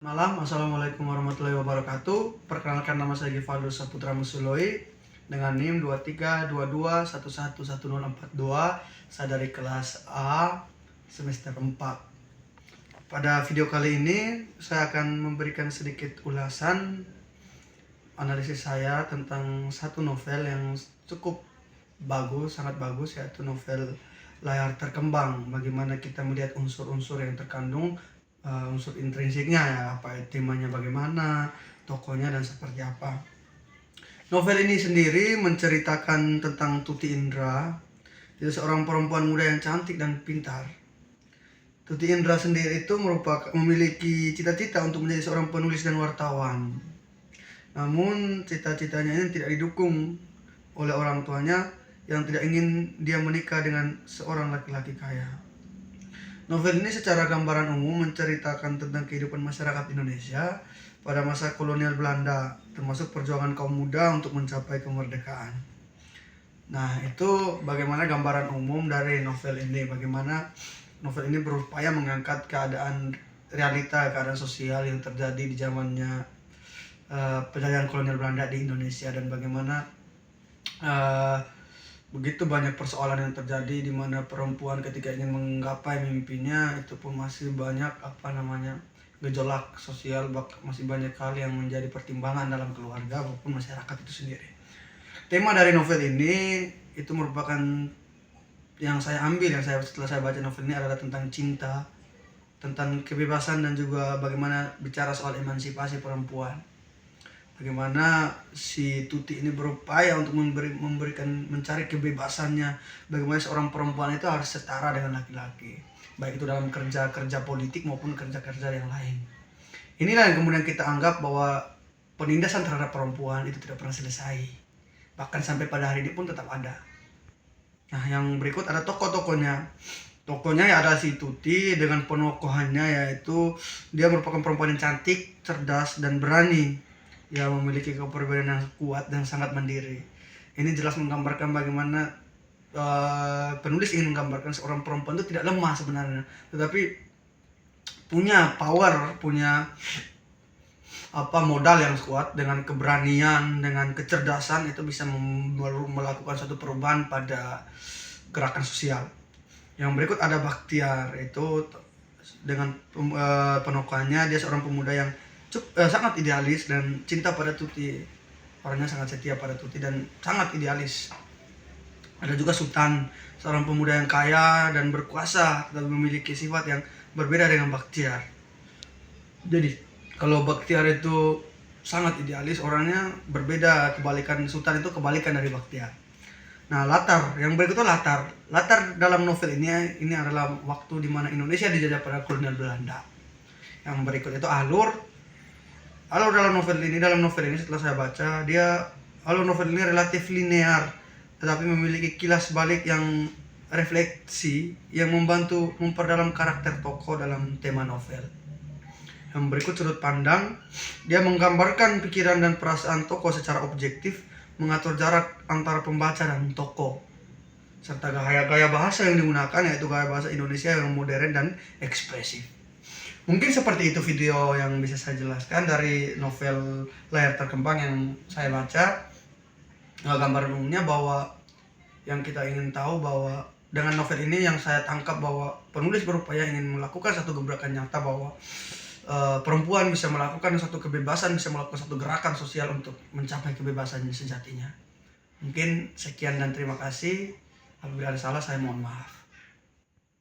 Malam, Assalamualaikum warahmatullahi wabarakatuh. Perkenalkan, nama saya Givaldo Saputra Musuloi dengan NIM 2322111042. Saya dari kelas A semester 4. Pada video kali ini saya akan memberikan sedikit ulasan analisis saya tentang satu novel yang cukup bagus, sangat bagus, yaitu novel Layar Terkembang. Bagaimana kita melihat unsur-unsur yang terkandung, unsur intrinsiknya, ya, apa temanya, bagaimana tokohnya, dan seperti apa. Novel ini sendiri menceritakan tentang Tuti Indra, dia seorang perempuan muda yang cantik dan pintar. Tuti Indra sendiri itu memiliki cita-cita untuk menjadi seorang penulis dan wartawan. Namun cita-citanya ini tidak didukung oleh orang tuanya yang tidak ingin dia menikah dengan seorang laki-laki kaya. Novel ini secara gambaran umum menceritakan tentang kehidupan masyarakat Indonesia pada masa kolonial Belanda, termasuk perjuangan kaum muda untuk mencapai kemerdekaan. Nah, itu bagaimana gambaran umum dari novel ini, bagaimana novel ini berupaya mengangkat keadaan keadaan sosial yang terjadi di zamannya penjajahan kolonial Belanda di Indonesia, dan bagaimana begitu banyak persoalan yang terjadi di mana perempuan ketika ingin menggapai mimpinya itu pun masih banyak gejolak sosial, masih banyak hal yang menjadi pertimbangan dalam keluarga maupun masyarakat itu sendiri. Tema dari novel ini itu merupakan yang saya ambil, setelah saya baca novel ini adalah tentang cinta, tentang kebebasan, dan juga bagaimana bicara soal emansipasi perempuan. Bagaimana si Tuti ini berupaya untuk mencari kebebasannya. Bagaimana seorang perempuan itu harus setara dengan laki-laki, baik itu dalam kerja politik maupun kerja yang lain. Inilah yang kemudian kita anggap bahwa penindasan terhadap perempuan itu tidak pernah selesai, bahkan sampai pada hari ini pun tetap ada. Nah, yang berikut ada tokoh-tokohnya. Tokohnya ya ada si Tuti dengan penokohannya, yaitu dia merupakan perempuan yang cantik, cerdas, dan berani. Ia memiliki kepribadian yang kuat dan sangat mandiri. Ini jelas menggambarkan bagaimana penulis ingin menggambarkan seorang perempuan itu tidak lemah sebenarnya, tetapi punya power, punya modal yang kuat. Dengan keberanian, dengan kecerdasan, itu bisa melakukan suatu perubahan pada gerakan sosial. Yang berikut ada Baktiar, itu dengan penokohannya dia seorang pemuda yang sangat idealis dan cinta pada Tuti. Orangnya sangat setia pada Tuti dan sangat idealis. Ada juga Sultan, seorang pemuda yang kaya dan berkuasa, tetapi memiliki sifat yang berbeda dengan Baktiar. Jadi kalau Baktiar itu sangat idealis, orangnya berbeda, Sultan itu kebalikan dari Baktiar. Nah, yang berikutnya latar dalam novel ini adalah waktu di mana Indonesia dijajah pada kolonial Belanda. Yang berikut itu alur dalam novel ini setelah saya baca, alur novel ini relatif linear, tetapi memiliki kilas balik yang refleksi yang membantu memperdalam karakter tokoh dalam tema novel. Yang berikut sudut pandang, dia menggambarkan pikiran dan perasaan tokoh secara objektif, mengatur jarak antara pembaca dan tokoh, serta gaya bahasa yang digunakan, yaitu gaya bahasa Indonesia yang modern dan ekspresif. Mungkin seperti itu video yang bisa saya jelaskan dari novel Layar Terkembang yang saya baca. Gambaran umumnya bahwa yang kita ingin tahu bahwa dengan novel ini yang saya tangkap bahwa penulis berupaya ingin melakukan satu gebrakan nyata bahwa perempuan bisa melakukan satu kebebasan, bisa melakukan satu gerakan sosial untuk mencapai kebebasan sejatinya. Mungkin sekian dan terima kasih. Apabila ada salah, saya mohon maaf.